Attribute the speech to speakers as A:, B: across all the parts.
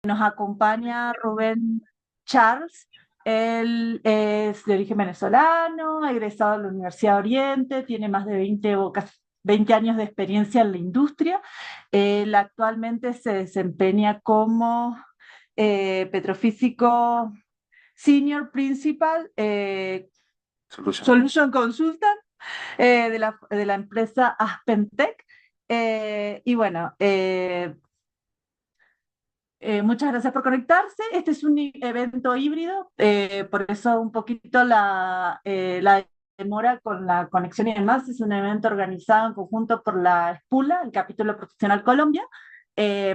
A: Nos acompaña Rubén Charles. Él es de origen venezolano, egresado de la Universidad de Oriente, tiene más de 20 años de experiencia en la industria. Él actualmente se desempeña como petrofísico Senior Principal Solution Consultant de la empresa Aspentec. Y bueno, muchas gracias por conectarse. Este es un evento híbrido, por eso un poquito la demora con la conexión y demás. Es un evento organizado en conjunto por la SPULA, el Capítulo Profesional Colombia, eh,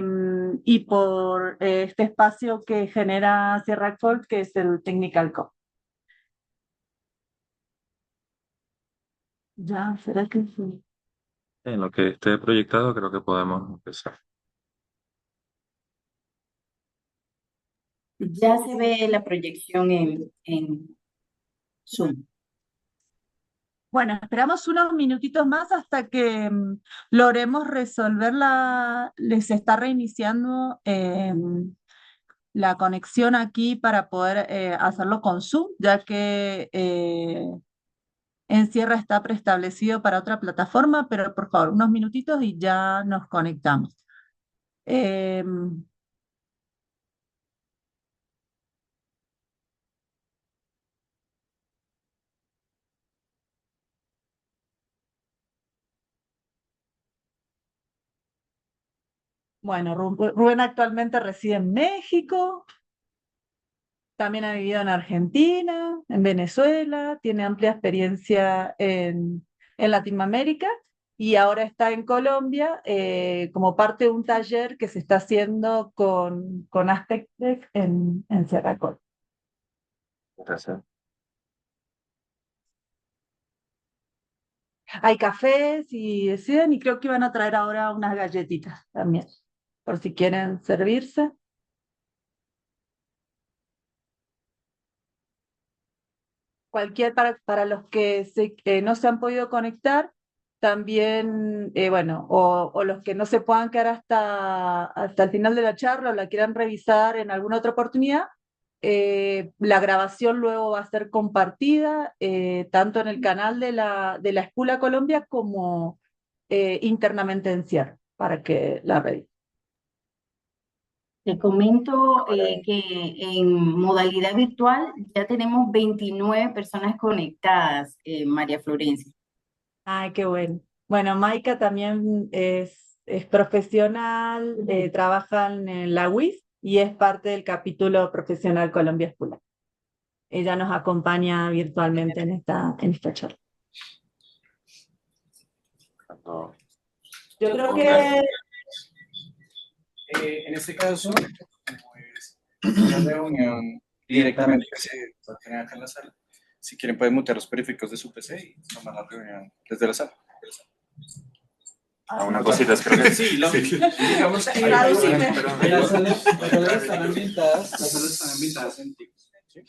A: y por este espacio que genera Sierra Colt, que es el Technical Co. Ya, ¿será que sí?
B: En lo que esté proyectado, creo que podemos empezar.
C: Ya se ve la proyección en Zoom.
A: Bueno, esperamos unos minutitos más hasta que logremos resolver les está reiniciando la conexión aquí para poder hacerlo con Zoom, ya que en Sierra está preestablecido para otra plataforma, pero por favor, unos minutitos y ya nos conectamos. Em, bueno, Rubén actualmente reside en México. También ha vivido en Argentina, en Venezuela, tiene amplia experiencia en Latinoamérica y ahora está en Colombia como parte de un taller que se está haciendo con Aztec en Sierra Col.
B: Gracias.
A: Hay cafés y deciden, y creo que van a traer ahora unas galletitas también, por si quieren servirse. Para los que no se han podido conectar, también, bueno, o los que no se puedan quedar hasta el final de la charla o la quieran revisar en alguna otra oportunidad, la grabación luego va a ser compartida tanto en el canal de la Escuela Colombia como internamente en Sierra, para que la revisen.
C: Te comento que en modalidad virtual ya tenemos 29 personas conectadas, María Florencia.
A: Ay, qué bueno. Bueno, Maika también es profesional, trabaja en la UIS y es parte del capítulo profesional Colombia Escolar. Ella nos acompaña virtualmente en esta charla.
B: Cuando
A: Yo creo
B: pongan,
A: que
D: En este caso, pues, una reunión directamente que se va a tener acá en la sala. Si quieren, pueden mutear los periféricos de su PC y tomar la reunión desde la sala.
B: a una cosita, es creo que
D: Sí, digamos que
A: traducime.
D: las salas están ambientadas en Teams. ¿Sí?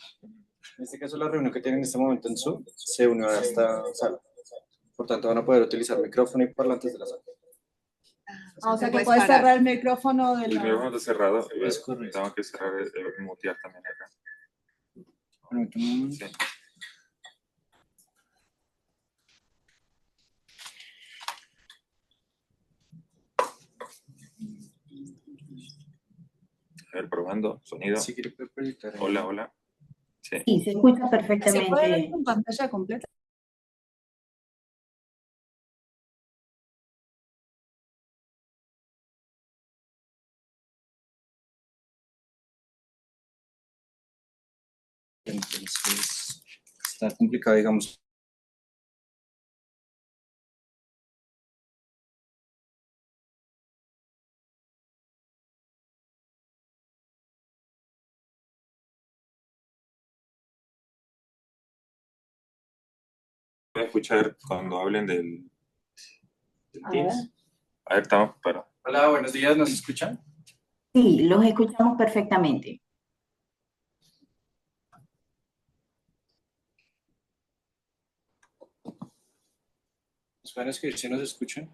D: En este caso, la reunión que tienen en este momento en Zoom se unió a esta sala. Por tanto, van a poder utilizar micrófono y parlantes de la sala.
A: O sea que puedes cerrar el micrófono de
B: el
A: la...
B: micrófono está cerrado.
D: Es correcto.
B: Tengo que cerrar mutear también acá.
D: Permítame un momento.
B: Sí. A ver, probando, sonido.
D: Si quiere, puede proyectar.
B: Hola, hola. Sí.
C: Sí, se escucha
A: ¿Se puede ver
C: perfectamente.
A: en pantalla completa?
D: Entonces, está complicado, digamos.
B: Voy a escuchar cuando hablen del
A: A ver.
B: Teams. A ver, estamos para.
D: Hola, buenos días, ¿nos escuchan?
C: Sí, los escuchamos perfectamente.
D: ¿Nos pueden escribir si nos escuchan?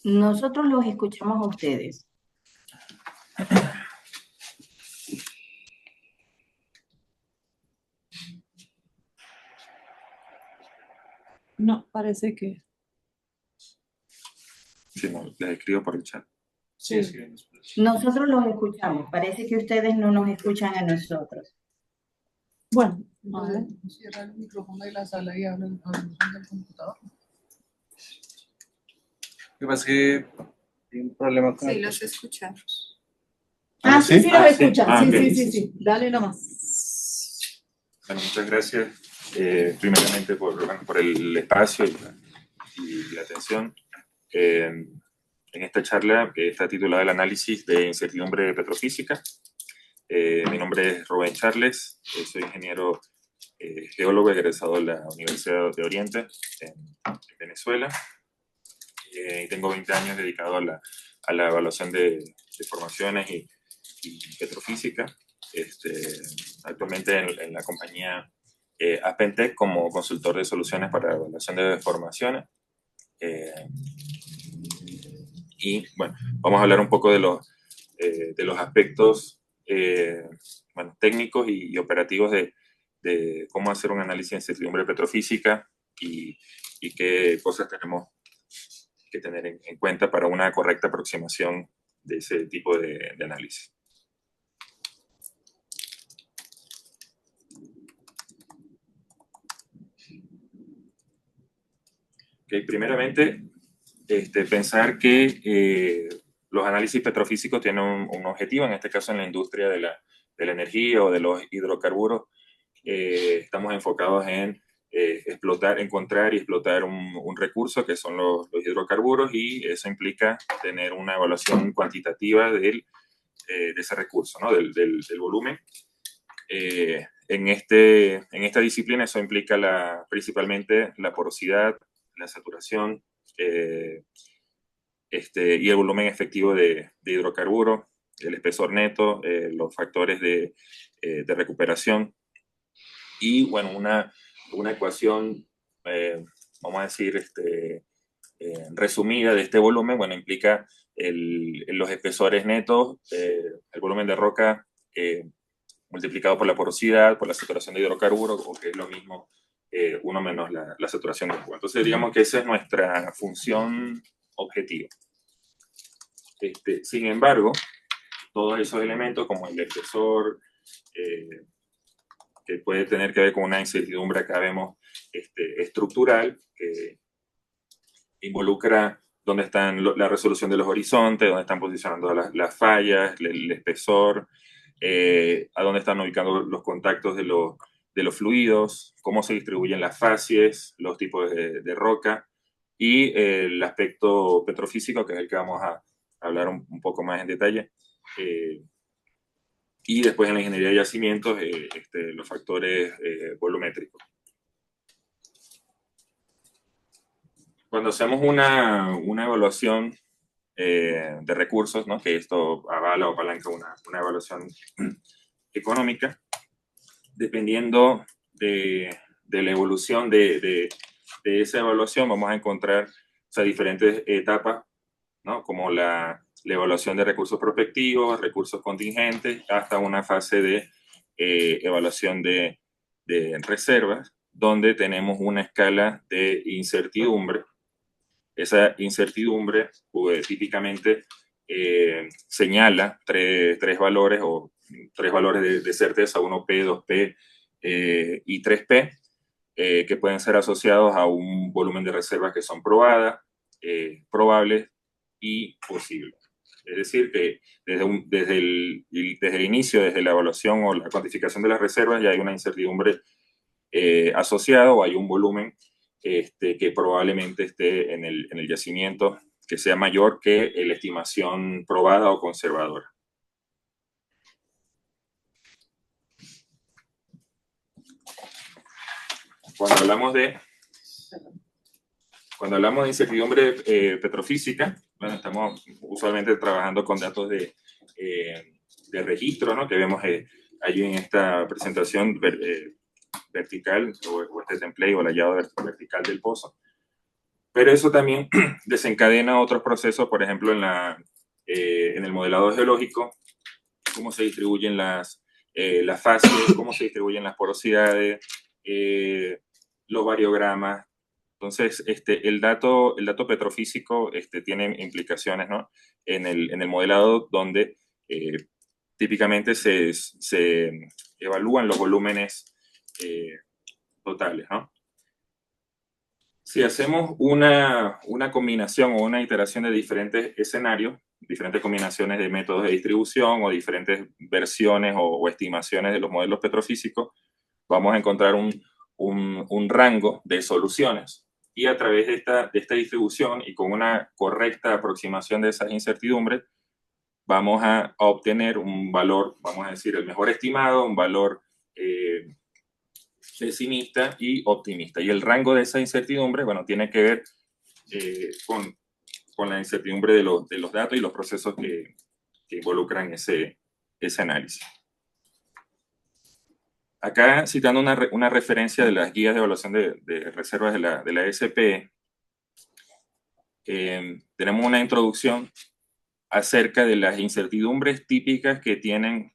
C: Nosotros los escuchamos a ustedes.
A: No, parece que
B: Sí, no, les escribo por el chat.
A: sí.
C: Nosotros los escuchamos. Parece que ustedes no nos escuchan a nosotros.
A: Bueno, a ver.
E: Cierra el micrófono de la sala y habla del computador.
D: Lo que pasa es que hay un problema con
E: Sí,
D: el...
E: los escuchamos.
A: Ah, sí, sí, los
B: Ah,
A: escuchan.
B: Ah,
A: Sí,
B: ok.
A: sí, sí, sí. Dale nomás.
B: Bueno, muchas gracias, primeramente por el espacio y la atención. En esta charla, que está titulada El análisis de incertidumbre petrofísica. Mi nombre es Rubén Charles, soy ingeniero geólogo egresado de la Universidad de Oriente en Venezuela. Y tengo 20 años dedicado a la evaluación de formaciones y petrofísica. Actualmente en la compañía Aspentec como consultor de soluciones para evaluación de formaciones. Y bueno, vamos a hablar un poco de los aspectos bueno, técnicos y operativos de cómo hacer un análisis de incertidumbre petrofísica y qué cosas tenemos que tener en cuenta para una correcta aproximación de ese tipo de análisis. Okay, primeramente, pensar que los análisis petrofísicos tienen un objetivo, en este caso en la industria de la energía o de los hidrocarburos. Estamos enfocados en encontrar y explotar un recurso que son los hidrocarburos, y eso implica tener una evaluación cuantitativa de ese recurso, ¿no? del volumen. En esta disciplina eso implica principalmente la porosidad, la saturación y el volumen efectivo de hidrocarburo, el espesor neto, los factores de recuperación y, bueno, una ecuación, vamos a decir, resumida de este volumen. Bueno, implica los espesores netos, el volumen de roca multiplicado por la porosidad, por la saturación de hidrocarburos, o que es lo mismo, 1 menos la saturación de agua. Entonces, digamos que esa es nuestra función objetiva. Sin embargo, todos esos elementos, como el espesor, que puede tener que ver con una incertidumbre, acá vemos, estructural, que involucra dónde están la resolución de los horizontes, dónde están posicionando las fallas, el espesor, a dónde están ubicando los contactos de los fluidos, cómo se distribuyen las facies, los tipos de roca, y el aspecto petrofísico, que es el que vamos a hablar un poco más en detalle. Y después en la ingeniería de yacimientos, los factores volumétricos. Cuando hacemos una evaluación de recursos, ¿no? Que esto avala o apalanca una evaluación económica, dependiendo de la evolución de esa evaluación, vamos a encontrar, o sea, diferentes etapas, ¿no? Como la evaluación de recursos prospectivos, recursos contingentes, hasta una fase de evaluación de reservas, donde tenemos una escala de incertidumbre. Esa incertidumbre típicamente señala tres valores, o tres valores de certeza, 1P, 2P y 3P, que pueden ser asociados a un volumen de reservas que son probadas, probables y posibles. Es decir, que desde el inicio, desde la evaluación o la cuantificación de las reservas, ya hay una incertidumbre asociada, o hay un volumen que probablemente esté en el yacimiento que sea mayor que la estimación probada o conservadora. Cuando hablamos de incertidumbre petrofísica, bueno, estamos usualmente trabajando con datos de registro, ¿no? Que vemos allí en esta presentación vertical, o este template o el hallado vertical del pozo. Pero eso también desencadena otros procesos, por ejemplo, en el modelado geológico, cómo se distribuyen las fases, cómo se distribuyen las porosidades, los variogramas. Entonces, el dato petrofísico tiene implicaciones, ¿no? en el modelado donde típicamente se evalúan los volúmenes totales, ¿no? Si hacemos una combinación o una iteración de diferentes escenarios, diferentes combinaciones de métodos de distribución o diferentes versiones o estimaciones de los modelos petrofísicos, vamos a encontrar un rango de soluciones. Y a través de esta distribución y con una correcta aproximación de esas incertidumbres, vamos a obtener un valor, vamos a decir, el mejor estimado, un valor pesimista y optimista. Y el rango de esa incertidumbre, bueno, tiene que ver con la incertidumbre de los datos y los procesos que involucran ese análisis. Acá, citando una referencia de las guías de evaluación de reservas de la SPE, tenemos una introducción acerca de las incertidumbres típicas que tienen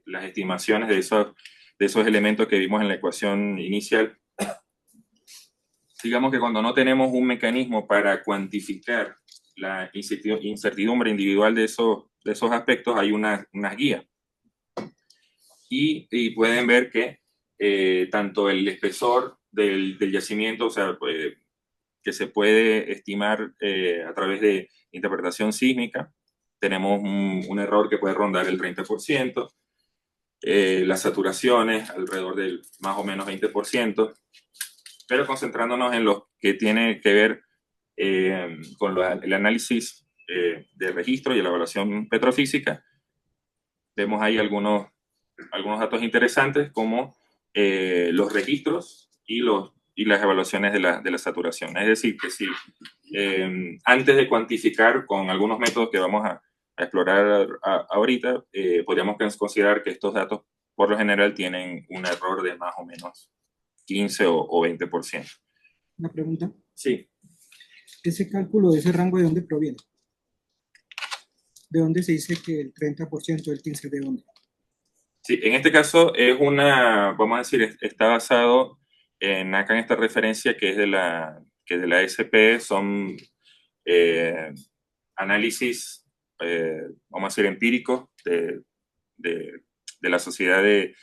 B: las estimaciones de esos elementos que vimos en la ecuación inicial. Digamos que cuando no tenemos un mecanismo para cuantificar la incertidumbre individual de esos aspectos, hay unas guías. Y pueden ver que tanto el espesor del yacimiento, o sea, que se puede estimar a través de interpretación sísmica, tenemos un error que puede rondar el 30%, las saturaciones alrededor del más o menos 20%, pero concentrándonos en lo que tiene que ver con el análisis de registro y la evaluación petrofísica, vemos ahí algunos datos interesantes como los registros y las evaluaciones de la saturación. Es decir, que si antes de cuantificar con algunos métodos que vamos a explorar ahorita, podríamos considerar que estos datos por lo general tienen un error de más o menos 15 o 20%.
F: Una pregunta.
B: Sí.
F: ¿Ese cálculo de ese rango de dónde proviene? ¿De dónde se dice que el 30%, el 15%, de dónde?
B: Sí, en este caso es vamos a decir, está basado acá en esta referencia que es de la SP, son análisis, vamos a decir, empíricos de la sociedad de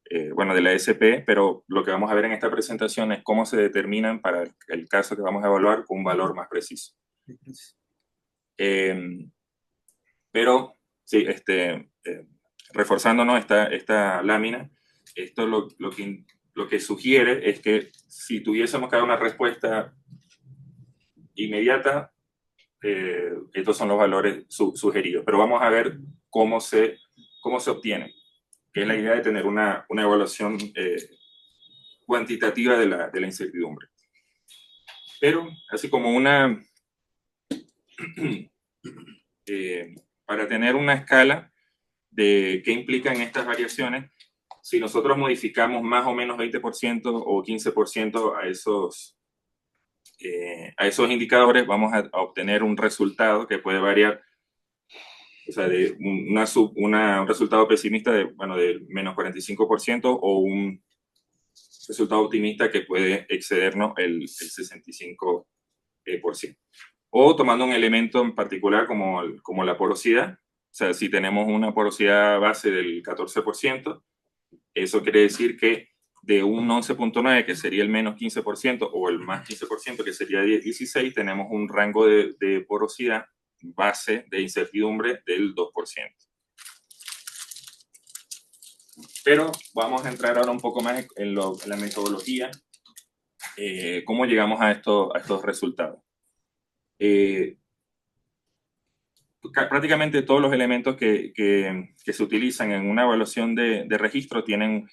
B: la SP, pero lo que vamos a ver en esta presentación es cómo se determinan para el caso que vamos a evaluar un valor más preciso. Pero, sí, reforzándonos esta lámina, esto lo que sugiere es que si tuviésemos que dar una respuesta inmediata, estos son los valores sugeridos. Pero vamos a ver cómo se obtiene, que es la idea de tener una evaluación cuantitativa de la incertidumbre. Pero, así como para tener una escala de qué implican estas variaciones, si nosotros modificamos más o menos 20% o 15% a esos indicadores, vamos a obtener un resultado que puede variar, o sea, de un resultado pesimista de menos 45% o un resultado optimista que puede excedernos el 65%. O tomando un elemento en particular como la porosidad, o sea, si tenemos una porosidad base del 14%, eso quiere decir que de un 11.9, que sería el menos 15%, o el más 15%, que sería 16, tenemos un rango de porosidad base de incertidumbre del 2%. Pero vamos a entrar ahora un poco más en la metodología, cómo llegamos a estos resultados. Prácticamente todos los elementos que se utilizan en una evaluación de registro tienen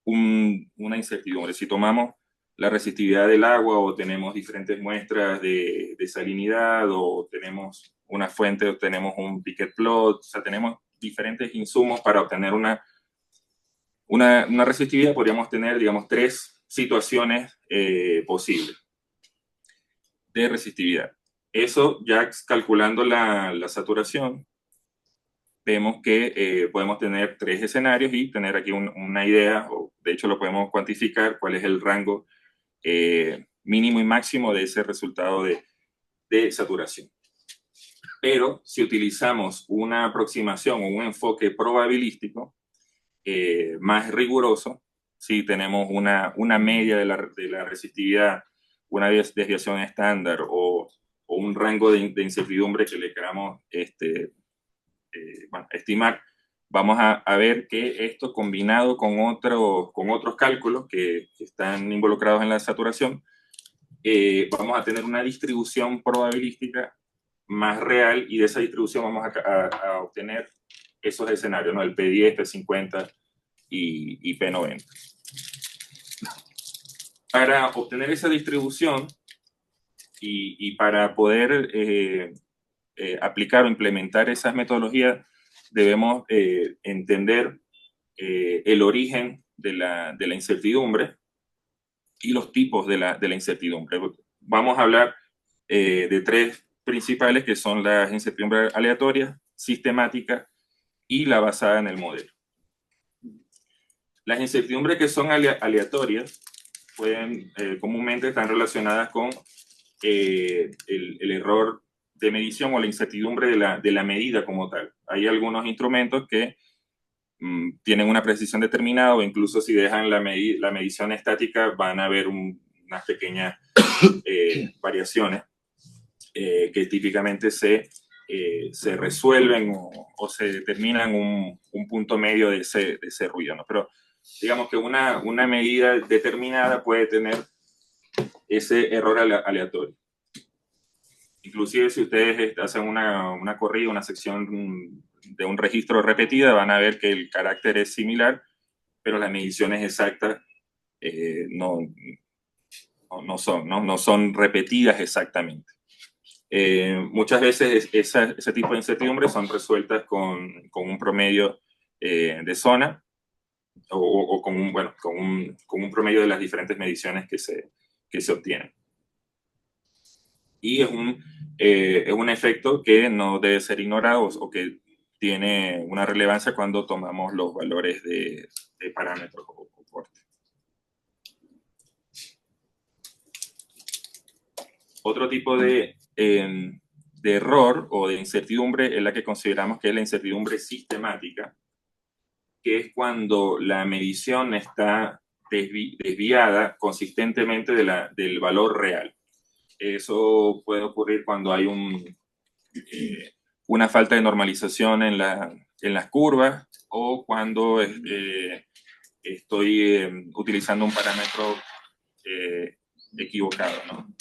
B: una incertidumbre. Si tomamos la resistividad del agua o tenemos diferentes muestras de salinidad o tenemos una fuente o tenemos un Piquet plot, o sea, tenemos diferentes insumos para obtener una resistividad, podríamos tener, digamos, 3 situaciones posibles. de resistividad. Eso ya calculando la saturación, vemos que podemos tener 3 escenarios y tener aquí una idea, o de hecho lo podemos cuantificar, cuál es el rango mínimo y máximo de ese resultado de saturación. Pero si utilizamos una aproximación o un enfoque probabilístico más riguroso, si tenemos una media de la resistividad, una desviación estándar o un rango de incertidumbre que le queramos estimar, vamos a ver que esto combinado con otros cálculos que están involucrados en la saturación, vamos a tener una distribución probabilística más real, y de esa distribución vamos a obtener esos escenarios, ¿no? El P10, P50 y P90. Para obtener esa distribución y para poder aplicar o implementar esas metodologías, debemos entender el origen de la incertidumbre y los tipos de la incertidumbre. Vamos a hablar de 3 principales, que son las incertidumbres aleatorias, sistemáticas y la basada en el modelo. Las incertidumbres que son aleatorias comúnmente están relacionadas con el error de medición o la incertidumbre de la medida como tal. Hay algunos instrumentos que tienen una precisión determinada, o incluso si dejan la medición estática van a haber unas pequeñas variaciones que típicamente se resuelven o se determinan un punto medio de ese ruido, ¿no? Pero digamos que una medida determinada puede tener ese error aleatorio. Inclusive si ustedes hacen una corrida, una sección de un registro repetida, van a ver que el carácter es similar, pero las mediciones exactas no son repetidas exactamente. Muchas veces ese tipo de incertidumbres son resueltas con un promedio de zona o con un promedio de las diferentes mediciones que se obtienen. Y es un efecto que no debe ser ignorado o que tiene una relevancia cuando tomamos los valores de parámetros o corte. Otro tipo de error o de incertidumbre es la que consideramos que es la incertidumbre sistemática, que es cuando la medición está desviada consistentemente del valor real. Eso puede ocurrir cuando hay una falta de normalización en las curvas, o cuando estoy utilizando un parámetro equivocado, ¿no?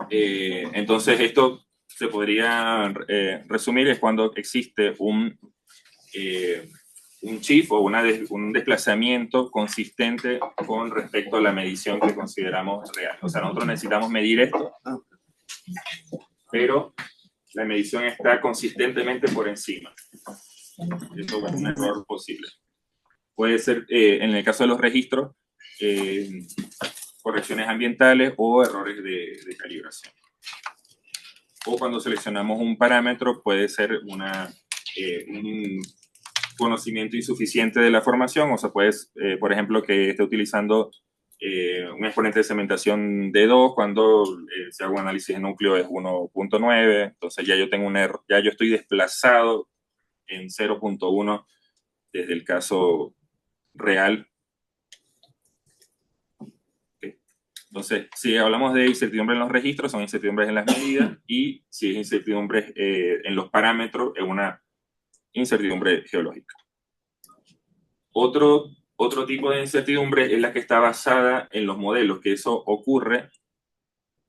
B: Entonces esto se podría resumir es cuando existe un shift o un desplazamiento consistente con respecto a la medición que consideramos real. O sea, nosotros necesitamos medir esto, pero la medición está consistentemente por encima. Eso es un error posible. Puede ser, en el caso de los registros, correcciones ambientales o errores de calibración. O cuando seleccionamos un parámetro, puede ser un conocimiento insuficiente de la formación, o sea, puedes, por ejemplo, que esté utilizando un exponente de cementación de 2 cuando si hago un análisis de núcleo es 1.9, entonces ya yo tengo un error, ya yo estoy desplazado en 0.1 desde el caso real. Okay. Entonces, si hablamos de incertidumbre en los registros, son incertidumbres en las medidas, y si es incertidumbre en los parámetros, es una incertidumbre geológica. Otro tipo de incertidumbre es la que está basada en los modelos, que eso ocurre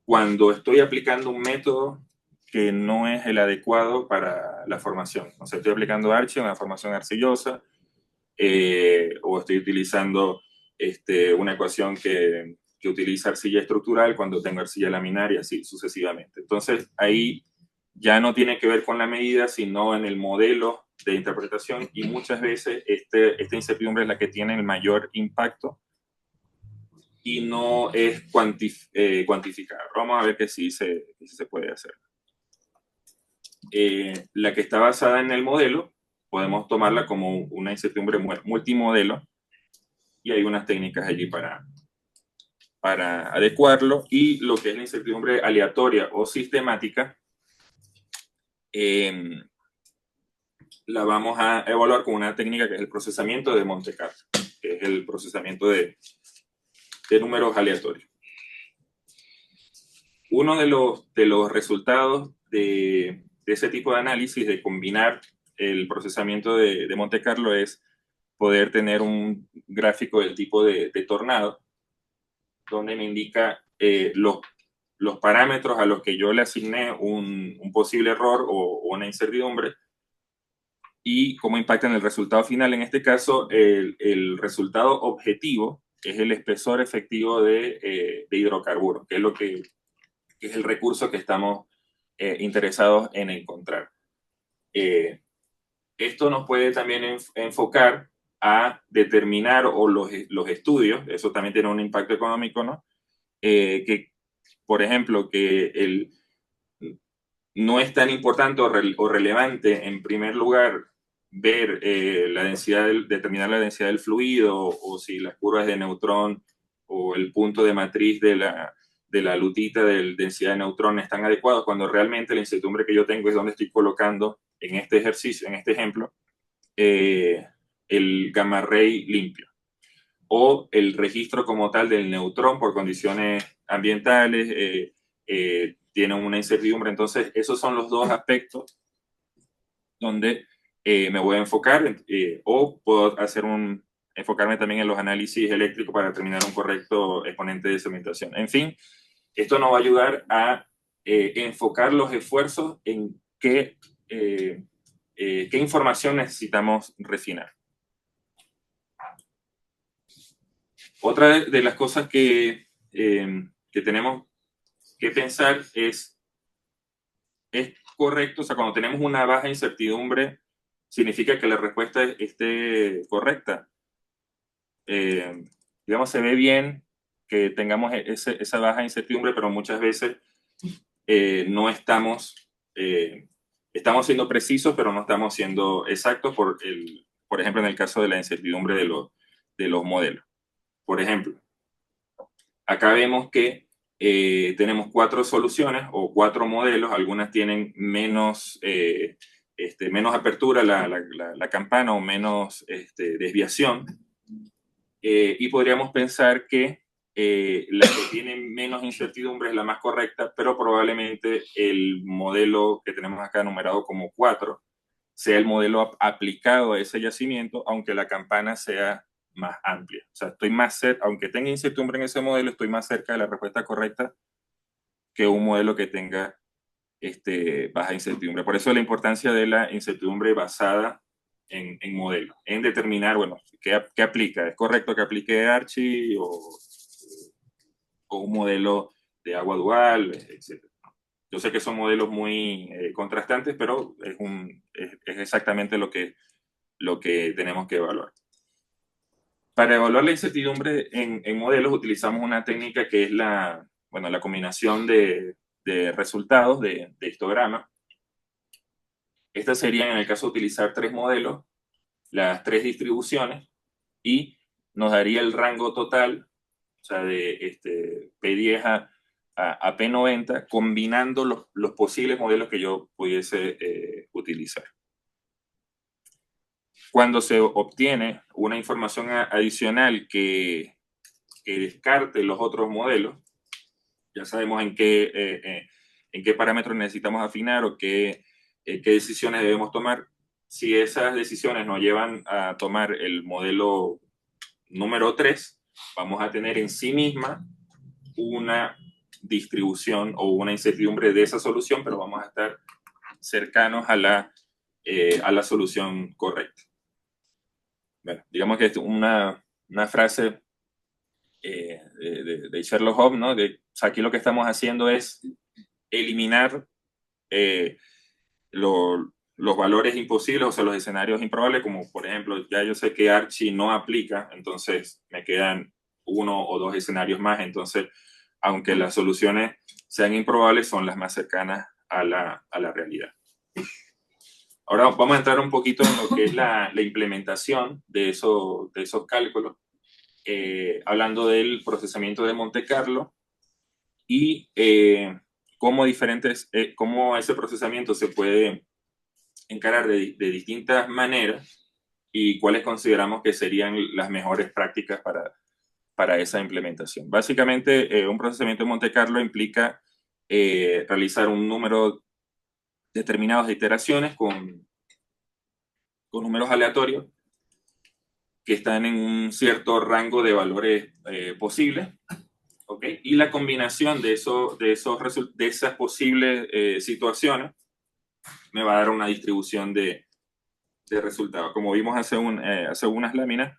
B: cuando estoy aplicando un método que no es el adecuado para la formación. O sea, estoy aplicando Archi en una formación arcillosa, o estoy utilizando una ecuación que utiliza arcilla estructural cuando tengo arcilla laminar, y así sucesivamente. Entonces, ahí ya no tiene que ver con la medida, sino en el modelo de interpretación, y muchas veces esta incertidumbre es la que tiene el mayor impacto y no es cuantificada. Vamos a ver que sí se puede hacer. La que está basada en el modelo, podemos tomarla como una incertidumbre multimodelo, y hay unas técnicas allí para adecuarlo. Y lo que es la incertidumbre aleatoria o sistemática, la vamos a evaluar con una técnica que es el procesamiento de Monte Carlo, que es el procesamiento de números aleatorios. Uno de los resultados de ese tipo de análisis, de combinar el procesamiento de Monte Carlo, es poder tener un gráfico del tipo de tornado, donde me indica los parámetros a los que yo le asigné un posible error o una incertidumbre, y cómo impacta en el resultado final. En este caso, el resultado objetivo es el espesor efectivo de hidrocarburos, que es el recurso que estamos interesados en encontrar. Esto nos puede también enfocar a determinar, o los estudios, eso también tiene un impacto económico, ¿no? Que, por ejemplo, que no es tan importante o relevante, en primer lugar, ver la densidad, determinar la densidad del fluido, o si las curvas de neutrón o el punto de matriz de la lutita de densidad de neutrón están adecuados, cuando realmente la incertidumbre que yo tengo es donde estoy colocando en este ejercicio, en este ejemplo, el gamma ray limpio, o el registro como tal del neutrón por condiciones ambientales tiene una incertidumbre. Entonces, esos son los dos aspectos donde me voy a enfocar, o puedo enfocarme también en los análisis eléctricos para determinar un correcto exponente de segmentación. En fin, esto nos va a ayudar a enfocar los esfuerzos en qué información necesitamos refinar. Otra de las cosas que tenemos que pensar es correcto, o sea, cuando tenemos una baja incertidumbre, significa que la respuesta esté correcta. Digamos, se ve bien que tengamos esa baja incertidumbre, pero muchas veces no estamos siendo precisos, pero no estamos siendo exactos, por ejemplo, en el caso de la incertidumbre de los modelos. Por ejemplo, acá vemos que tenemos 4 soluciones o 4 modelos. Algunas tienen menos apertura la campana, o menos desviación. Y podríamos pensar que la que tiene menos incertidumbre es la más correcta, pero probablemente el modelo que tenemos acá numerado como 4 sea el modelo aplicado a ese yacimiento, aunque la campana sea más amplia. O sea, estoy más cerca, aunque tenga incertidumbre en ese modelo, estoy más cerca de la respuesta correcta que un modelo que tenga baja incertidumbre. Por eso la importancia de la incertidumbre basada en modelos, en determinar, bueno, qué aplica. ¿Es correcto que aplique Archie o un modelo de agua dual, etc.? Yo sé que son modelos muy contrastantes, pero es exactamente lo que tenemos que evaluar. Para evaluar la incertidumbre en modelos, utilizamos una técnica que es la combinación de resultados de histograma. Estas serían, en el caso de utilizar 3 modelos, las 3 distribuciones, y nos daría el rango total, o sea, de P10 a P90, combinando los posibles modelos que yo pudiese utilizar. Cuando se obtiene una información adicional que descarte los otros modelos, ya sabemos en qué parámetros necesitamos afinar, o qué decisiones debemos tomar. Si esas decisiones nos llevan a tomar el modelo número 3, vamos a tener en sí misma una distribución o una incertidumbre de esa solución, pero vamos a estar cercanos a la solución correcta. Bueno, digamos que es una frase de Sherlock Holmes, ¿no? O sea, aquí lo que estamos haciendo es eliminar los valores imposibles, o sea, los escenarios improbables, como por ejemplo, ya yo sé que Archie no aplica, entonces me quedan uno o dos escenarios más. Entonces, aunque las soluciones sean improbables, son las más cercanas a la realidad. Ahora vamos a entrar un poquito en lo que es la implementación de esos cálculos, hablando del procesamiento de Monte Carlo y cómo ese procesamiento se puede encarar de distintas maneras y cuáles consideramos que serían las mejores prácticas para esa implementación. Básicamente, un procesamiento de Monte Carlo implica realizar un número determinado de iteraciones con números aleatorios que están en un cierto rango de valores posibles, ¿ok? Y la combinación de esas posibles situaciones me va a dar una distribución de resultados. Como vimos hace unas láminas,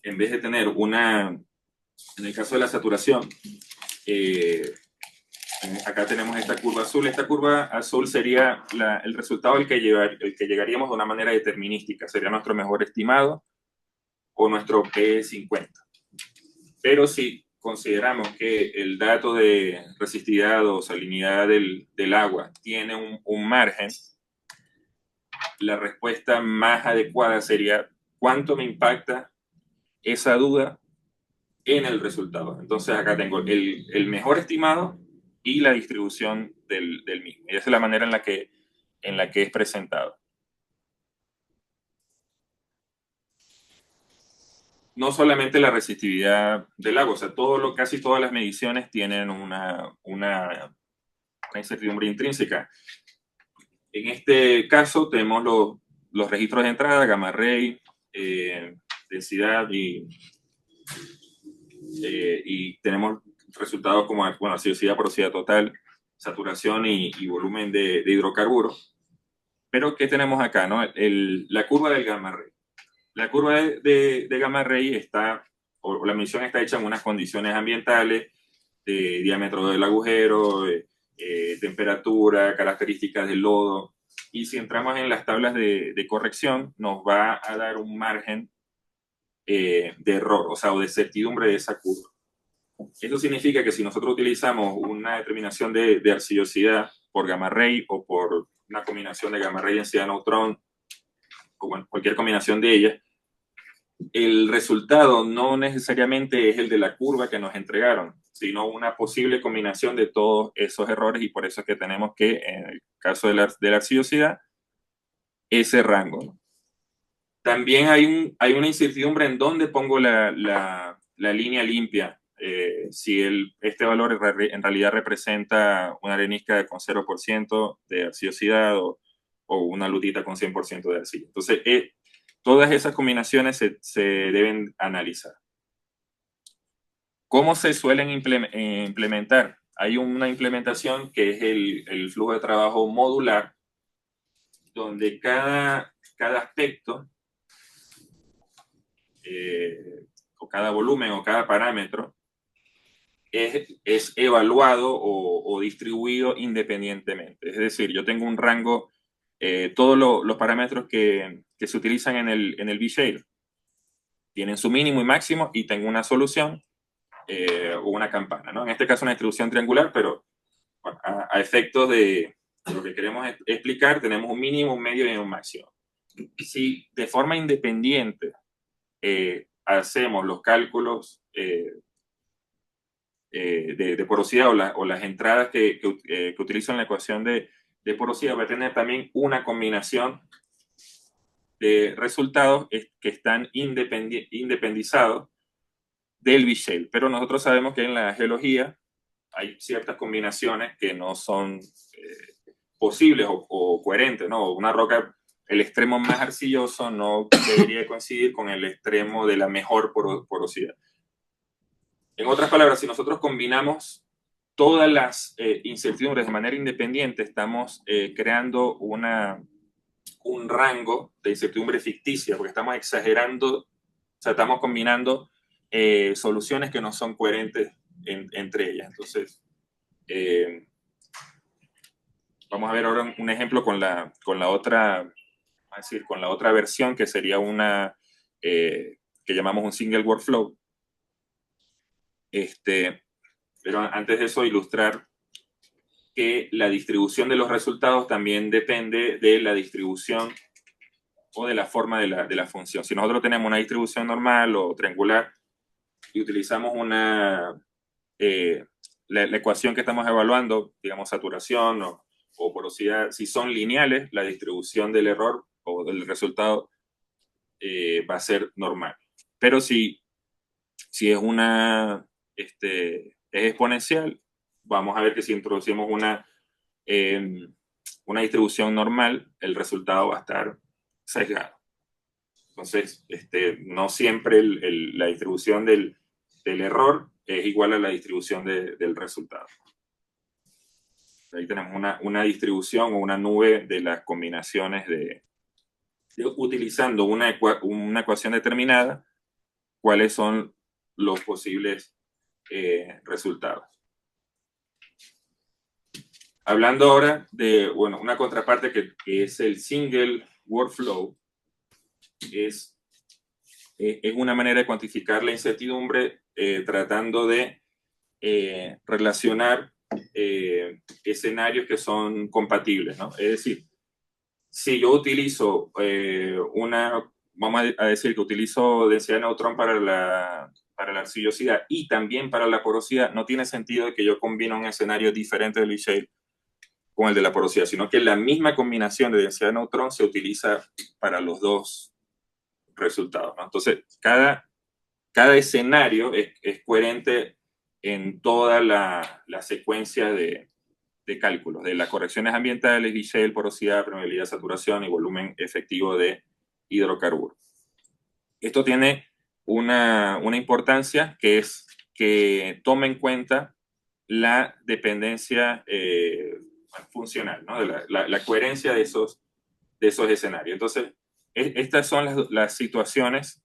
B: en vez de tener en el caso de la saturación, acá tenemos esta curva azul. Esta curva azul sería el resultado al que llegaríamos de una manera determinística. Sería nuestro mejor estimado o nuestro P50. Pero si consideramos que el dato de resistividad o salinidad del agua tiene un margen, la respuesta más adecuada sería ¿cuánto me impacta esa duda en el resultado? Entonces acá tengo el mejor estimado y la distribución del mismo. Y esa es la manera en la que es presentado. No solamente la resistividad del agua, o sea, casi todas las mediciones tienen una incertidumbre intrínseca. En este caso tenemos los registros de entrada, gamma ray, densidad y tenemos resultados como acidosidad, porosidad total, saturación y volumen de hidrocarburos. Pero ¿qué tenemos acá, no? La curva del gamma ray. La curva de gamma ray la medición está hecha en unas condiciones ambientales, de diámetro del agujero, temperatura, características del lodo. Y si entramos en las tablas de corrección, nos va a dar un margen de error, o de certidumbre de esa curva. Eso significa que si nosotros utilizamos una determinación de arcillosidad por gamma ray o por una combinación de gamma ray densidad neutrón, o bueno, cualquier combinación de ellas, el resultado no necesariamente es el de la curva que nos entregaron, sino una posible combinación de todos esos errores, y por eso es que tenemos que, en el caso de la arcillosidad, ese rango. También hay una incertidumbre en dónde pongo la línea limpia, si este valor en realidad representa una arenisca con 0% de arcillosidad o una lutita con 100% de arcilla. Entonces, todas esas combinaciones se deben analizar. ¿Cómo se suelen implementar? Hay una implementación que es el flujo de trabajo modular, donde cada aspecto, o cada volumen o cada parámetro, es evaluado o distribuido independientemente. Es decir, yo tengo un rango, todos los parámetros que se utilizan en el V-Shale tienen su mínimo y máximo, y tengo una solución o una campana, ¿no? En este caso una distribución triangular, pero bueno, a efectos de lo que queremos explicar, tenemos un mínimo, un medio y un máximo. Si de forma independiente hacemos los cálculos de porosidad o las entradas que utilizo en la ecuación de porosidad, va a tener también una combinación de resultados que están independizados del V-Shale. Pero nosotros sabemos que en la geología hay ciertas combinaciones que no son posibles o coherentes, ¿no? Una roca, el extremo más arcilloso no debería coincidir con el extremo de la mejor porosidad. En otras palabras, si nosotros combinamos todas las incertidumbres de manera independiente, estamos creando un rango de incertidumbre ficticia, porque estamos exagerando, o sea, estamos combinando soluciones que no son coherentes entre ellas. Entonces, vamos a ver ahora un ejemplo con la otra versión, que sería una que llamamos un single workflow. Pero antes de eso, ilustrar que la distribución de los resultados también depende de la distribución o de la forma de la función. Si nosotros tenemos una distribución normal o triangular y utilizamos la ecuación que estamos evaluando, digamos saturación o porosidad, si son lineales, la distribución del error o del resultado va a ser normal. Pero si es es exponencial, vamos a ver que si introducimos una distribución normal, el resultado va a estar sesgado. Entonces, no siempre la distribución del error es igual a la distribución del resultado. Ahí tenemos una distribución o una nube de las combinaciones utilizando una ecuación determinada, cuáles son los posibles resultados. Hablando ahora de una contraparte que es el single workflow, es una manera de cuantificar la incertidumbre tratando de relacionar escenarios que son compatibles, ¿no? Es decir, si yo utilizo vamos a decir que utilizo densidad de neutrón para la arcillosidad y también para la porosidad, no tiene sentido que yo combine un escenario diferente del V-shaped con el de la porosidad, sino que la misma combinación de densidad de neutrón se utiliza para los dos resultados, ¿no? Entonces, cada escenario es coherente en toda la secuencia de cálculos, de las correcciones ambientales, V-shaped, porosidad, permeabilidad, saturación y volumen efectivo de hidrocarburos. Esto tiene una importancia que es que tome en cuenta la dependencia funcional, ¿no? La coherencia de esos escenarios. Entonces, estas son las situaciones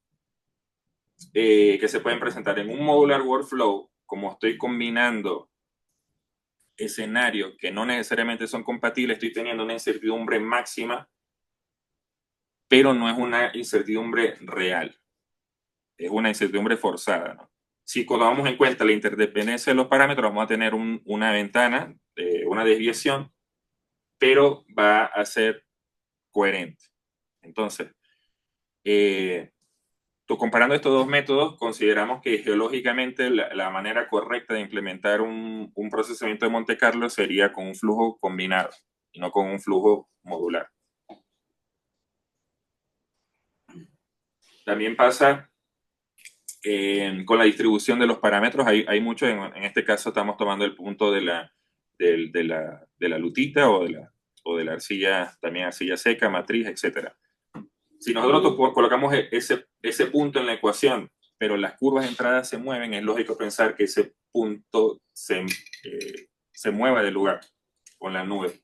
B: que se pueden presentar en un modular workflow, como estoy combinando escenarios que no necesariamente son compatibles, estoy teniendo una incertidumbre máxima, pero no es una incertidumbre real, es una incertidumbre forzada, ¿no? Si tomamos en cuenta la interdependencia de los parámetros, vamos a tener una ventana, una desviación, pero va a ser coherente. Entonces, comparando estos dos métodos, consideramos que geológicamente la manera correcta de implementar un procesamiento de Monte Carlo sería con un flujo combinado y no con un flujo modular. También pasa con la distribución de los parámetros. Hay mucho, en este caso estamos tomando el punto de la lutita o de la arcilla, también arcilla seca, matriz, etc. Si nosotros colocamos ese punto en la ecuación, pero las curvas de entrada se mueven, es lógico pensar que ese punto se mueva del lugar con la nube.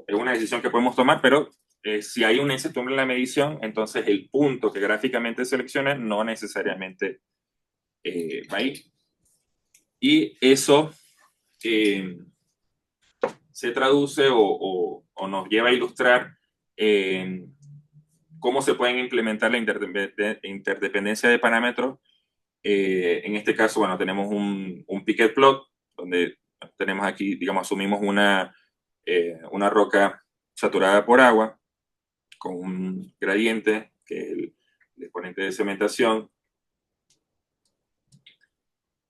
B: Es una decisión que podemos tomar, pero si hay una incertidumbre en la medición, entonces el punto que gráficamente selecciona no necesariamente va ahí. Y eso se traduce o nos lleva a ilustrar cómo se pueden implementar la interdependencia de parámetros. En este caso, bueno, tenemos un Piquet plot, donde tenemos aquí, digamos, asumimos una roca saturada por agua, con un gradiente, que es el exponente de cementación.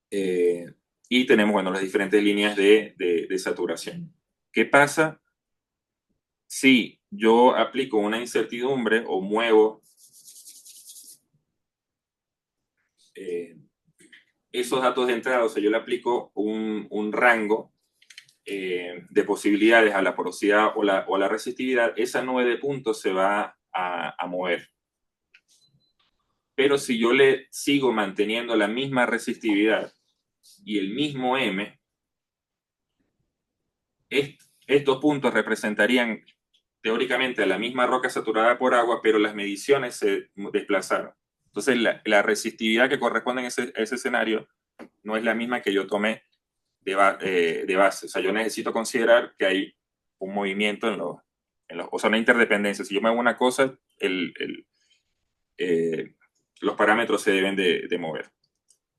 B: Y tenemos, bueno, las diferentes líneas de saturación. ¿Qué pasa si yo aplico una incertidumbre o muevo esos datos de entrada? O sea, yo le aplico un rango de posibilidades a la porosidad o a la resistividad. Esa nube de puntos se va a mover. Pero si yo le sigo manteniendo la misma resistividad y el mismo M, estos puntos representarían teóricamente a la misma roca saturada por agua, pero las mediciones se desplazaron. Entonces, la resistividad que corresponde a ese escenario no es la misma que yo tomé de base. O sea, yo necesito considerar que hay un movimiento o sea, una interdependencia. Si yo me hago una cosa, los parámetros se deben de mover.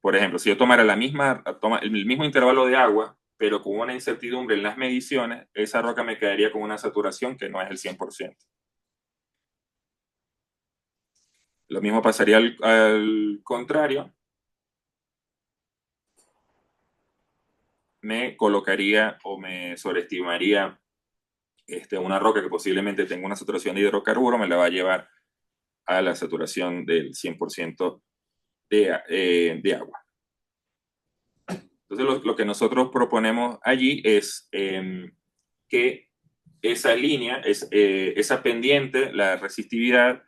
B: Por ejemplo, si yo tomara el mismo intervalo de agua, pero con una incertidumbre en las mediciones, esa roca me quedaría con una saturación que no es el 100%. Lo mismo pasaría al contrario. Me colocaría o me sobreestimaría una roca que posiblemente tenga una saturación de hidrocarburo, me la va a llevar a la saturación del 100% de agua. Entonces, lo que nosotros proponemos allí es que esa línea, esa pendiente, la resistividad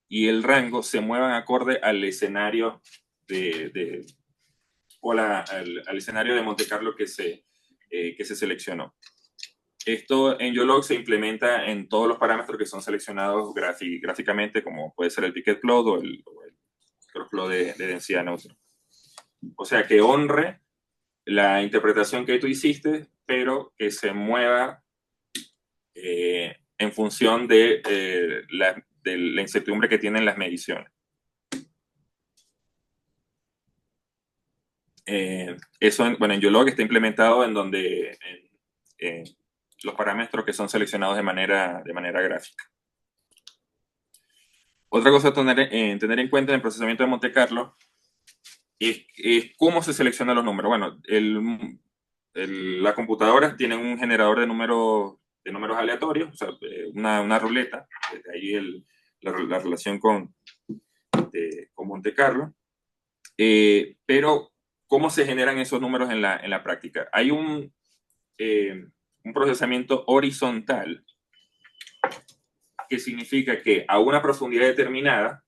B: y el rango se muevan acorde al escenario al escenario de Monte Carlo que se seleccionó. Esto en YOLOG se implementa en todos los parámetros que son seleccionados gráficamente, como puede ser el Piquet Plot o el Cross Plot de densidad neutra. O sea, que honre la interpretación que tú hiciste, pero que se mueva en función de la incertidumbre que tienen las mediciones. Eso, en YOLOG está implementado en donde los parámetros que son seleccionados de manera gráfica. Otra cosa a tener en cuenta en el procesamiento de Monte Carlo es cómo se seleccionan los números. Bueno, las computadoras tienen un generador de números aleatorios, o sea, una ruleta, desde ahí la relación con Monte Carlo. Pero, ¿cómo se generan esos números en la práctica? Hay un procesamiento horizontal, que significa que a una profundidad determinada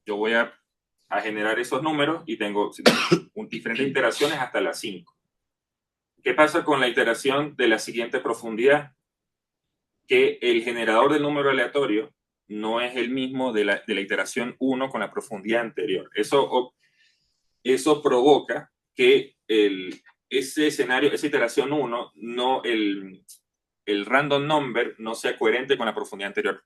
B: yo voy a generar esos números y tengo diferentes iteraciones hasta las 5. ¿Qué pasa con la iteración de la siguiente profundidad? Que el generador del número aleatorio no es el mismo de la iteración 1 con la profundidad anterior. Eso provoca que ese escenario, esa iteración 1, el random number no sea coherente con la profundidad anterior.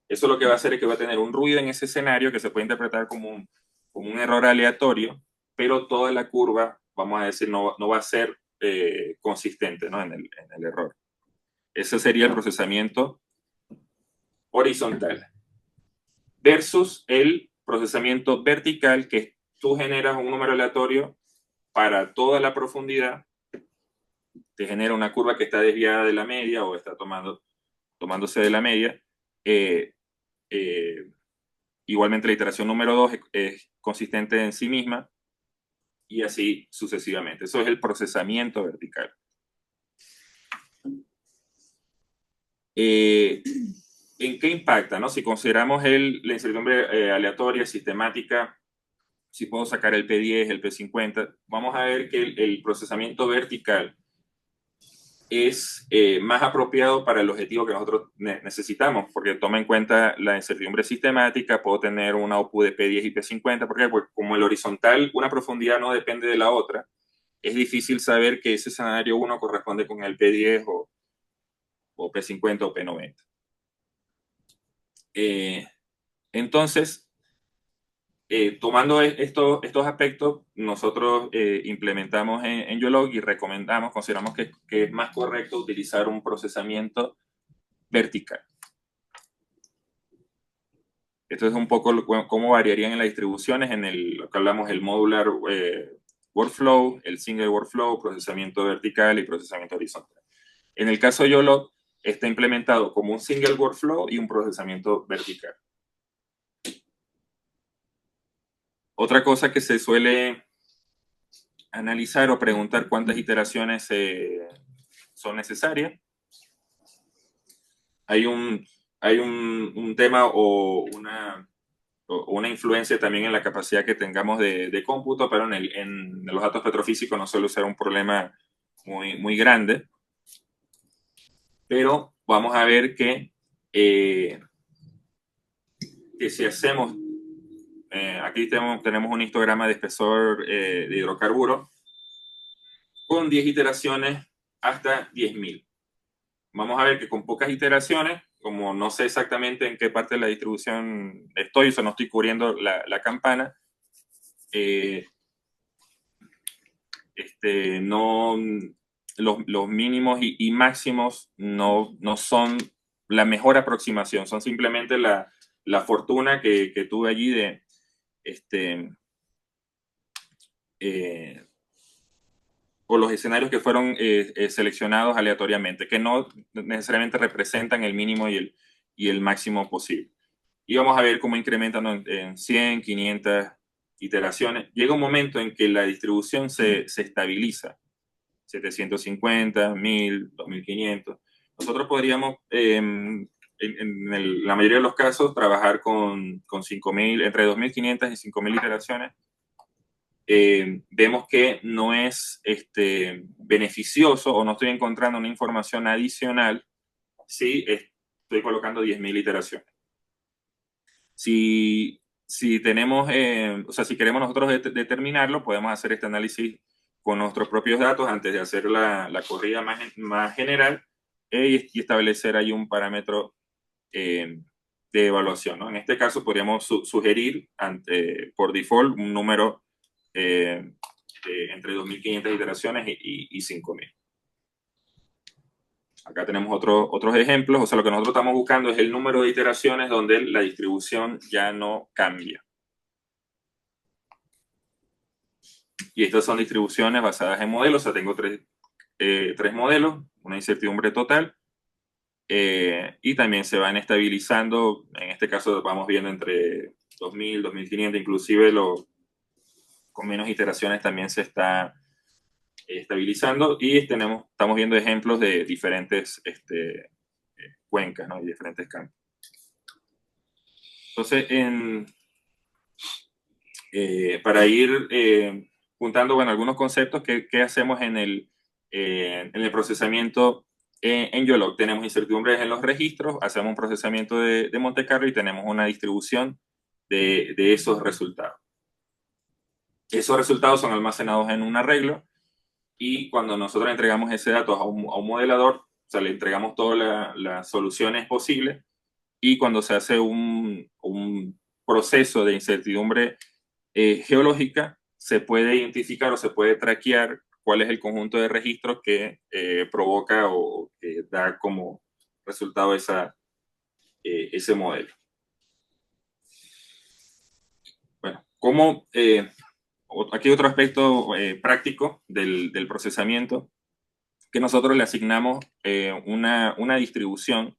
B: Eso lo que va a hacer es que va a tener un ruido en ese escenario que se puede interpretar como un error aleatorio, pero toda la curva, vamos a decir, no va a ser consistente, ¿no? en el error. Ese sería el procesamiento horizontal. Versus el procesamiento vertical, que tú generas un número aleatorio para toda la profundidad, te genera una curva que está desviada de la media o está tomándose de la media. Igualmente la iteración número 2 es consistente en sí misma y así sucesivamente. Eso es el procesamiento vertical. ¿En qué impacta, no? Si consideramos la incertidumbre aleatoria, sistemática, si puedo sacar el P10, el P50, vamos a ver que el procesamiento vertical es más apropiado para el objetivo que nosotros necesitamos, porque toma en cuenta la incertidumbre sistemática, puedo tener un output de P10 y P50, porque pues, como el horizontal, una profundidad no depende de la otra, es difícil saber que ese escenario 1 corresponde con el P10 o P50 o P90. Entonces, tomando estos aspectos, nosotros implementamos en YOLOG y consideramos que es más correcto utilizar un procesamiento vertical. Esto es un poco cómo variarían en las distribuciones en lo que hablamos, el modular workflow, el single workflow, procesamiento vertical y procesamiento horizontal. En el caso de YOLOG, está implementado como un single workflow y un procesamiento vertical. Otra cosa que se suele analizar o preguntar cuántas iteraciones son necesarias. Hay un tema o una influencia también en la capacidad que tengamos de cómputo, pero en los datos petrofísicos no suele ser un problema muy grande. Pero vamos a ver que si hacemos, aquí tenemos un histograma de espesor de hidrocarburos con 10 iteraciones hasta 10.000. Vamos a ver que con pocas iteraciones, como no sé exactamente en qué parte de la distribución estoy, o sea, no estoy cubriendo la campana, no, los mínimos y máximos no son la mejor aproximación, son simplemente la fortuna que tuve allí de o los escenarios que fueron seleccionados aleatoriamente, que no necesariamente representan el mínimo y el máximo posible. Y vamos a ver cómo incrementan en 100, 500 iteraciones. Llega un momento en que la distribución se estabiliza, 750, 1000, 2500. Nosotros podríamos, la mayoría de los casos, trabajar con 5000, entre 2500 y 5000 iteraciones. Vemos que no es beneficioso o no estoy encontrando una información adicional si estoy colocando 10.000 iteraciones. Si tenemos, o sea, si queremos nosotros determinarlo, podemos hacer este análisis con nuestros propios datos antes de hacer la corrida más general y establecer ahí un parámetro de evaluación, ¿no? En este caso podríamos sugerir por default un número entre 2.500 iteraciones y 5.000. Acá tenemos otros ejemplos, o sea, lo que nosotros estamos buscando es el número de iteraciones donde la distribución ya no cambia. Y estas son distribuciones basadas en modelos, o sea, tengo tres modelos, una incertidumbre total, y también se van estabilizando, en este caso vamos viendo entre 2.000, 2.500, inclusive con menos iteraciones también se está estabilizando, y estamos viendo ejemplos de diferentes cuencas, ¿no? Y diferentes campos. Entonces, para ir juntando, bueno, algunos conceptos que hacemos en el procesamiento en YOLOC. Tenemos incertidumbres en los registros, hacemos un procesamiento de Monte Carlo y tenemos una distribución de esos resultados. Esos resultados son almacenados en un arreglo y cuando nosotros entregamos ese dato a un modelador, o sea, le entregamos todas las soluciones posibles, y cuando se hace un proceso de incertidumbre geológica, se puede identificar o se puede traquear cuál es el conjunto de registros que provoca o que da como resultado ese modelo. Bueno, aquí otro aspecto práctico del procesamiento, que nosotros le asignamos una distribución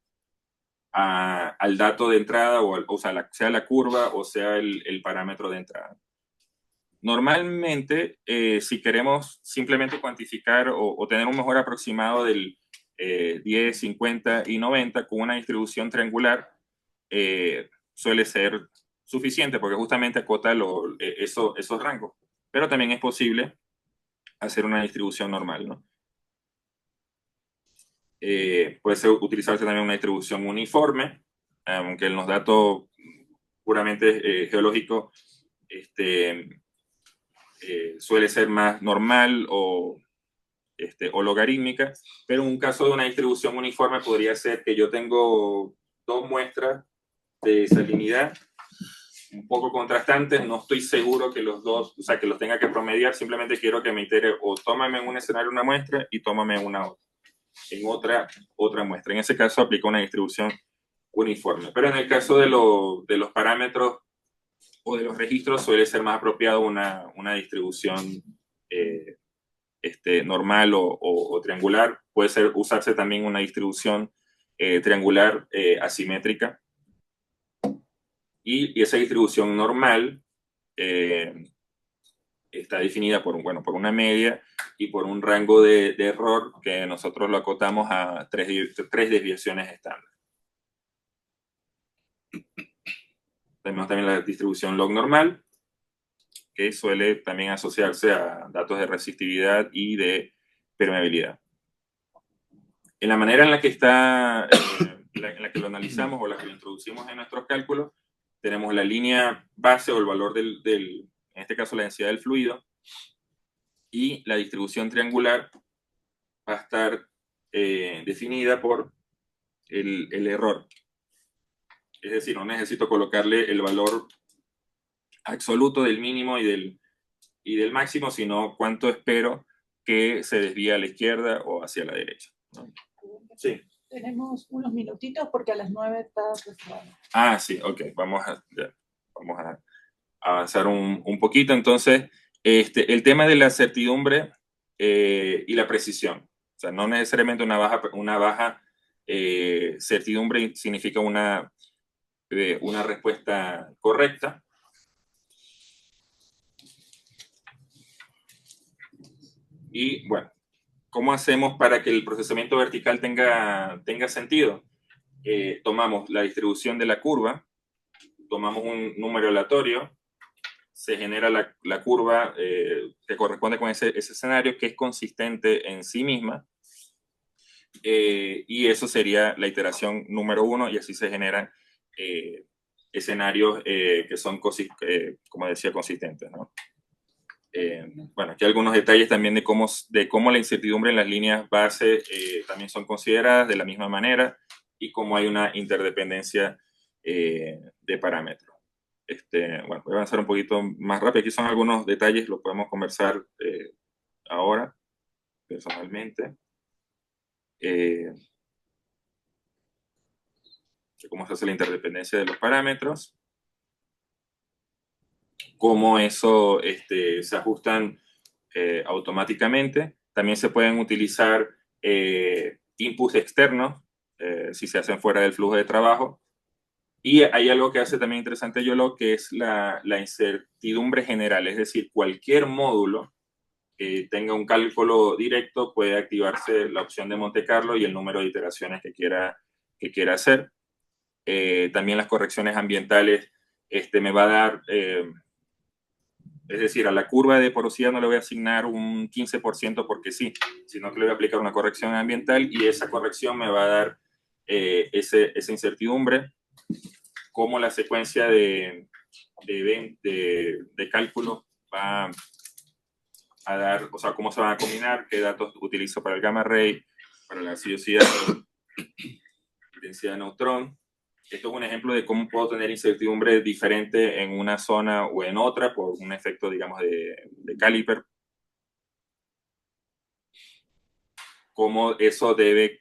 B: al dato de entrada, o sea, sea la curva o sea el parámetro de entrada. Normalmente, si queremos simplemente cuantificar o tener un mejor aproximado del 10, 50 y 90 con una distribución triangular, suele ser suficiente porque justamente acota esos rangos. Pero también es posible hacer una distribución normal, ¿no? Puede utilizarse también una distribución uniforme, aunque en los datos puramente geológicos suele ser más normal o logarítmica, pero en un caso de una distribución uniforme podría ser que yo tengo dos muestras de salinidad un poco contrastantes, no estoy seguro que los dos, o sea, que los tenga que promediar, simplemente quiero que me itere o tómame en un escenario una muestra y tómame en otra muestra. En ese caso aplica una distribución uniforme, pero en el caso de los parámetros o de los registros suele ser más apropiado una distribución normal o triangular. Puede usarse también una distribución triangular asimétrica. Y esa distribución normal está definida por una media y por un rango de error que nosotros lo acotamos a tres desviaciones estándar. Tenemos también la distribución log normal, que suele también asociarse a datos de resistividad y de permeabilidad. En la manera en la que está, en la que lo analizamos o la que lo introducimos en nuestros cálculos, tenemos la línea base o el valor en este caso la densidad del fluido, y la distribución triangular va a estar definida por el error. Es decir, no necesito colocarle el valor absoluto del mínimo y del máximo, sino cuánto espero que se desvíe a la izquierda o hacia la derecha, ¿no? Sí.
A: Tenemos unos minutitos porque a las 9 está reservado.
B: Ah, sí, ok, vamos a avanzar un poquito. Entonces, el tema de la certidumbre y la precisión. O sea, no necesariamente una baja certidumbre significa una respuesta correcta. Y bueno, ¿cómo hacemos para que el procesamiento vertical tenga sentido? Tomamos la distribución de la curva, tomamos un número aleatorio, se genera la curva que corresponde con ese escenario, que es consistente en sí misma, y eso sería la iteración número 1, y así se generan escenarios que son, como decía, consistentes, ¿no? Bueno, aquí algunos detalles también de cómo la incertidumbre en las líneas base también son consideradas de la misma manera, y cómo hay una interdependencia de parámetros. Bueno, voy a avanzar un poquito más rápido. Aquí son algunos detalles, lo podemos conversar ahora, personalmente. Cómo se hace la interdependencia de los parámetros, cómo eso se ajustan automáticamente. También se pueden utilizar inputs externos si se hacen fuera del flujo de trabajo. Y hay algo que hace también interesante YOLO, que es la incertidumbre general, es decir, cualquier módulo que tenga un cálculo directo puede activarse la opción de Monte Carlo y el número de iteraciones que quiera hacer. También las correcciones ambientales me va a dar, es decir, a la curva de porosidad no le voy a asignar un 15% porque sí, sino que le voy a aplicar una corrección ambiental, y esa corrección me va a dar esa incertidumbre, cómo la secuencia de cálculo va a dar, o sea, cómo se van a combinar, qué datos utilizo para el gamma ray, para la gaseosidad, densidad de neutrón. Esto es un ejemplo de cómo puedo tener incertidumbre diferente en una zona o en otra por un efecto, digamos, de Caliper. Cómo eso debe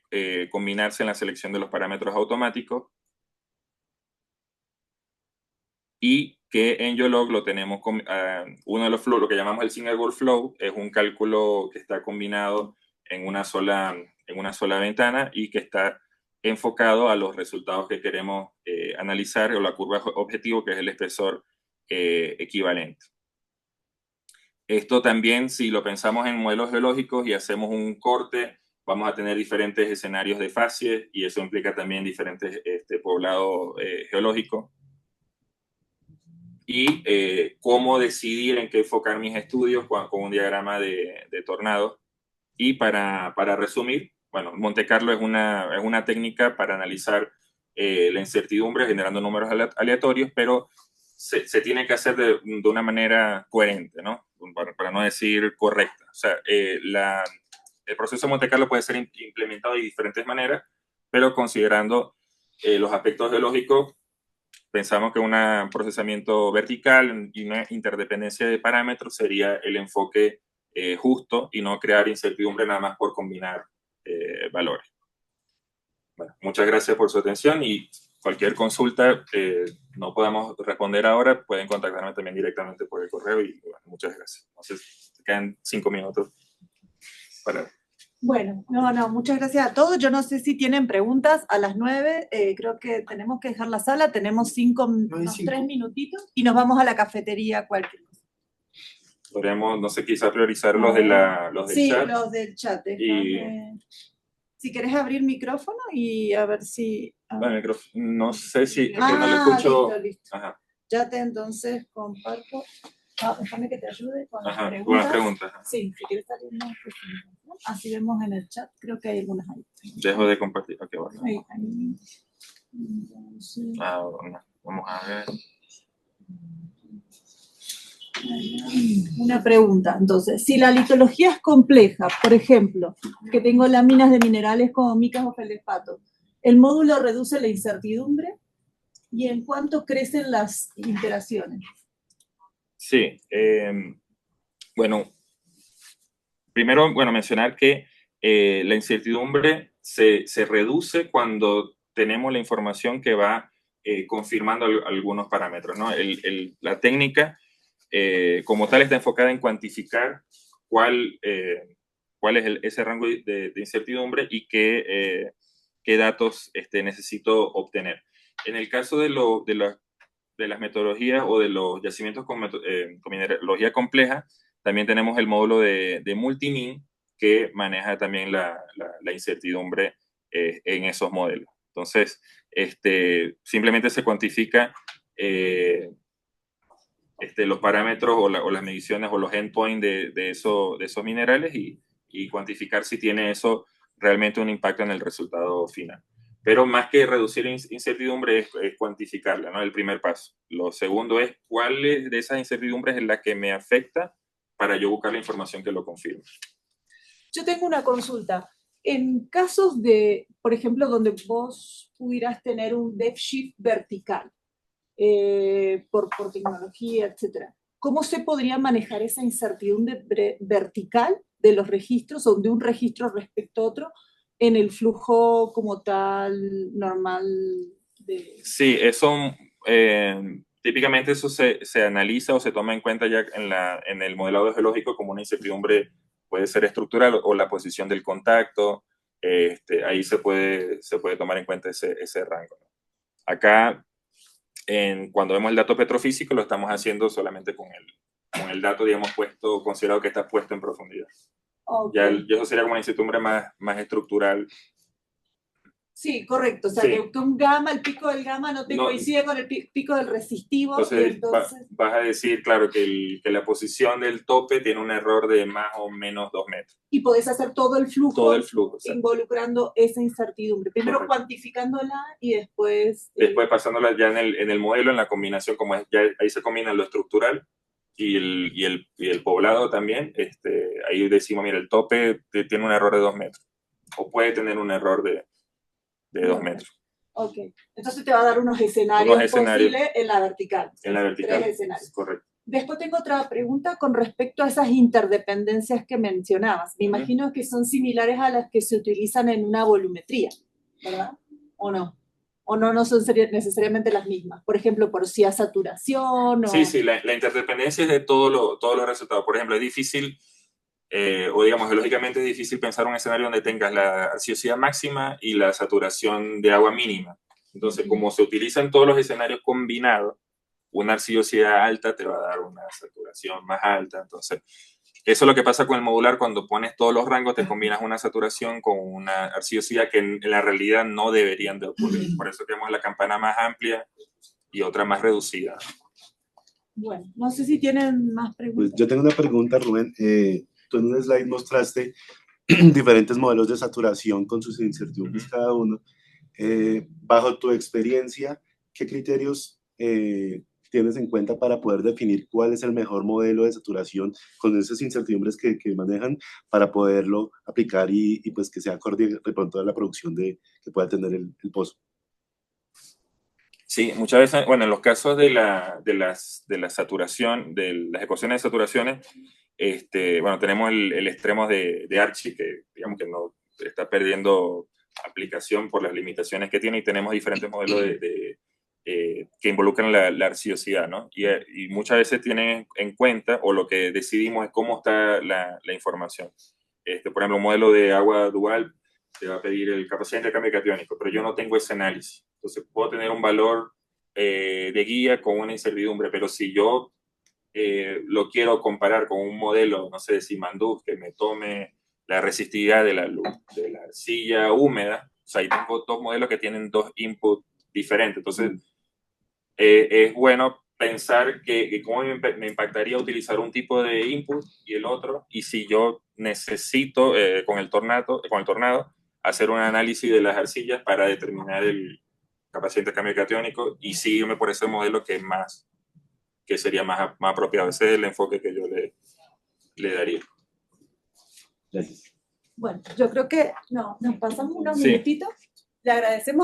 B: combinarse en la selección de los parámetros automáticos. Y que en YOLOG lo tenemos con uno de los flows, lo que llamamos el single goal flow, es un cálculo que está combinado en una sola ventana y que está enfocado a los resultados que queremos analizar, o la curva objetivo, que es el espesor equivalente. Esto también, si lo pensamos en modelos geológicos y hacemos un corte, vamos a tener diferentes escenarios de facies, y eso implica también diferentes poblados geológicos. Y cómo decidir en qué enfocar mis estudios con un diagrama de tornado. Y para resumir, bueno, Monte Carlo es una técnica para analizar la incertidumbre generando números aleatorios, pero se tiene que hacer de una manera coherente, ¿no? Para no decir correcta. O sea, el proceso de Monte Carlo puede ser implementado de diferentes maneras, pero considerando los aspectos geológicos, pensamos que un procesamiento vertical y una interdependencia de parámetros sería el enfoque justo, y no crear incertidumbre nada más por combinar valores. Bueno, muchas gracias por su atención, y cualquier consulta no podamos responder ahora, pueden contactarme también directamente por el correo, y bueno, muchas gracias. Entonces, quedan 5 minutos para...
A: Bueno, muchas gracias a todos. Yo no sé si tienen preguntas a las 9. Creo que tenemos que dejar la sala. Tenemos 3 minutitos y nos vamos a la cafetería, cualquier cosa.
B: Podríamos, no sé, quizá priorizar los del chat.
A: Sí, los del chat. Si querés abrir micrófono y a ver si...
B: Bueno, no sé si... no lo escucho.
A: Listo. Ajá. Ya entonces comparto. Déjame que te ayude con las preguntas.
B: Buenas preguntas.
A: Sí, si quieres salir una presentación. Así vemos en el chat, creo que hay algunas ahí.
B: Dejo de compartir. Ok, bueno.
A: Ahí. Entonces...
B: bueno, vamos a ver.
A: Una pregunta, entonces, si la litología es compleja, por ejemplo, que tengo láminas de minerales como micas o feldespato, ¿el módulo reduce la incertidumbre? ¿Y en cuánto crecen las interacciones?
B: Sí, bueno, primero, bueno, mencionar que la incertidumbre se reduce cuando tenemos la información que va confirmando algunos parámetros, ¿no? La técnica como tal está enfocada en cuantificar cuál es ese rango de incertidumbre y qué datos necesito obtener. En el caso de las metodologías o de los yacimientos con mineralogía compleja, también tenemos el módulo de Multimin que maneja también la incertidumbre en esos modelos. Entonces, simplemente se cuantifica los parámetros o las mediciones o los endpoints de esos minerales y cuantificar si tiene eso realmente un impacto en el resultado final. Pero más que reducir incertidumbre es cuantificarla, ¿no? El primer paso. Lo segundo es cuál de esas incertidumbres es la que me afecta para yo buscar la información que lo confirme.
A: Yo tengo una consulta. En casos de, por ejemplo, donde vos pudieras tener un depth shift vertical, por tecnología, etcétera, ¿cómo se podría manejar esa incertidumbre vertical de los registros o de un registro respecto a otro en el flujo como tal normal de...
B: Sí, eso típicamente eso se analiza o se toma en cuenta ya en el modelado geológico como una incertidumbre, puede ser estructural o la posición del contacto. Ahí se puede tomar en cuenta ese rango. Acá, cuando vemos el dato petrofísico, lo estamos haciendo solamente con el dato, digamos, considerado que está puesto en profundidad.
A: Okay.
B: Ya eso sería como una incertidumbre más estructural.
A: Sí, correcto. O sea,
B: Sí.
A: que un gamma, el pico del gamma no te coincide con el pico del resistivo.
B: Entonces, vas a decir, claro, que la posición del tope tiene un error de más o menos 2 metros.
A: Y podés hacer todo el flujo
B: exacto,
A: involucrando esa incertidumbre. Primero
B: correcto,
A: cuantificándola y después...
B: Después pasándola ya en el modelo, en la combinación, como es, ya ahí se combina lo estructural y el poblado también. Ahí decimos, mira, el tope tiene un error de 2 metros. O puede tener un error de 2 metros.
A: Ok, entonces te va a dar unos escenarios posibles en la vertical.
B: En la vertical,
A: 3 escenarios.
B: Correcto.
A: Después tengo otra pregunta con respecto a esas interdependencias que mencionabas. Me imagino que son similares a las que se utilizan en una volumetría, ¿verdad? ¿O no? ¿O no son necesariamente las mismas? Por ejemplo, por si a saturación o...
B: Sí, la interdependencia es de todos los resultados. Por ejemplo, es difícil... o digamos, geológicamente es difícil pensar un escenario donde tengas la arcillosidad máxima y la saturación de agua mínima. Entonces, como se utilizan todos los escenarios combinados, una arcillosidad alta te va a dar una saturación más alta. Entonces, eso es lo que pasa con el modular. Cuando pones todos los rangos, te combinas una saturación con una arcillosidad que en la realidad no deberían de ocurrir. Por eso tenemos la campana más amplia y otra más reducida.
A: Bueno, no sé si tienen más preguntas.
G: Pues yo tengo una pregunta, Rubén. Tú en un slide mostraste diferentes modelos de saturación con sus incertidumbres cada uno. Bajo tu experiencia, ¿qué criterios tienes en cuenta para poder definir cuál es el mejor modelo de saturación con esas incertidumbres que manejan para poderlo aplicar y pues que sea acorde de pronto a la producción que pueda tener el pozo?
B: Sí, muchas veces, bueno, en los casos de la saturación, de las ecuaciones de saturaciones, bueno, tenemos el extremo de Archie, que digamos que no está perdiendo aplicación por las limitaciones que tiene, y tenemos diferentes modelos que involucran la arcillosidad, ¿no? Y muchas veces tienen en cuenta, o lo que decidimos es cómo está la información. Por ejemplo, un modelo de agua dual te va a pedir el capacidad de intercambio catiónico, pero yo no tengo ese análisis. Entonces puedo tener un valor de guía con una incertidumbre, pero si yo lo quiero comparar con un modelo, no sé, de Simandou, que me tome la resistividad de la arcilla húmeda, o sea, ahí tengo dos modelos que tienen dos inputs diferentes. Entonces, es bueno pensar que cómo me impactaría utilizar un tipo de input y el otro, y si yo necesito con el tornado hacer un análisis de las arcillas para determinar el capacidad de intercambio catiónico y sígueme por ese modelo que sería más apropiado. Ese es el enfoque que yo le daría.
G: Gracias.
A: Bueno, yo creo que nos pasamos unos minutitos. Le agradecemos.